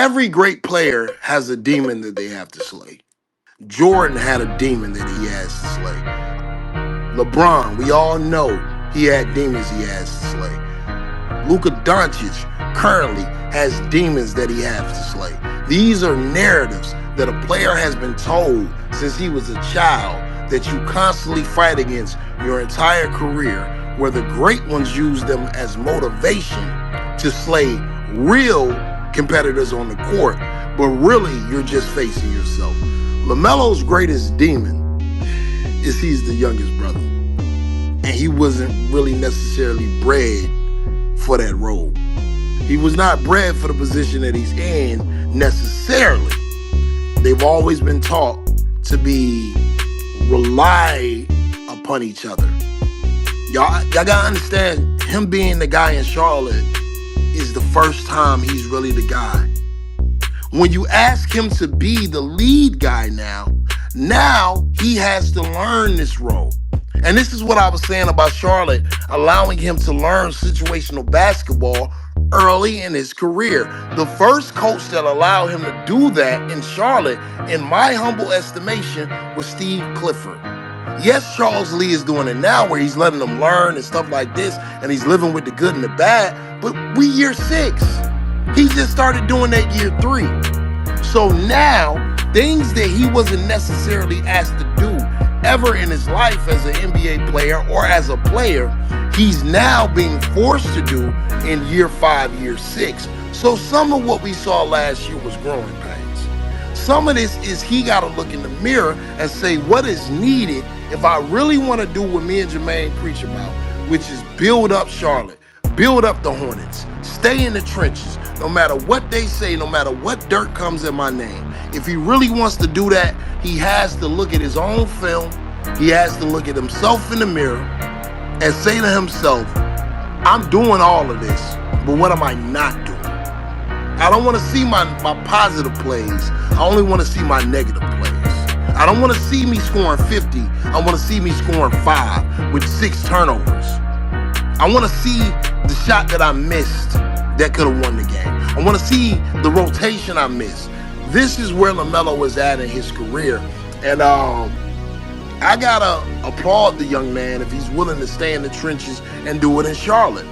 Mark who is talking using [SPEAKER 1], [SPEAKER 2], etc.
[SPEAKER 1] Every great player has a demon that they have to slay. Jordan had a demon that he has to slay. LeBron, we all know he had demons he has to slay. Luka Doncic currently has demons that he has to slay. These are narratives that a player has been told since he was a child that you constantly fight against your entire career, where the great ones use them as motivation to slay real competitors on the court, but really you're just facing yourself. LaMelo's greatest demon is he's the youngest brother, and he wasn't really necessarily bred for that role. He was not bred for the position that he's in necessarily. They've always been taught to be rely upon each other. Y'all gotta understand, him being the guy in Charlotte is the first time he's really the guy. When you ask him to be the lead guy now he has to learn this role. And this is what I was saying about Charlotte, allowing him to learn situational basketball early in his career. The first coach that allowed him to do that in Charlotte, in my humble estimation, was Steve Clifford. Yes, Charles Lee is doing it now where he's letting them learn and stuff like this, and he's living with the good and the bad, but we year 6. He just started doing that year 3. So now, things that he wasn't necessarily asked to do ever in his life as an NBA player or as a player, he's now being forced to do in year 5, year 6. So some of what we saw last year was growing pains. Some of this is he got to look in the mirror and say, what is needed if I really want to do what me and Jermaine preach about, which is build up Charlotte, build up the Hornets, stay in the trenches, no matter what they say, no matter what dirt comes in my name. If he really wants to do that, he has to look at his own film. He has to look at himself in the mirror and say to himself, I'm doing all of this, but what am I not doing? I don't want to see my positive plays. I only want to see my negative plays. I don't want to see me scoring 50. I want to see me scoring 5 with 6 turnovers. I want to see the shot that I missed that could have won the game. I want to see the rotation I missed. This is where LaMelo is at in his career. And I got to applaud the young man if he's willing to stay in the trenches and do it in Charlotte.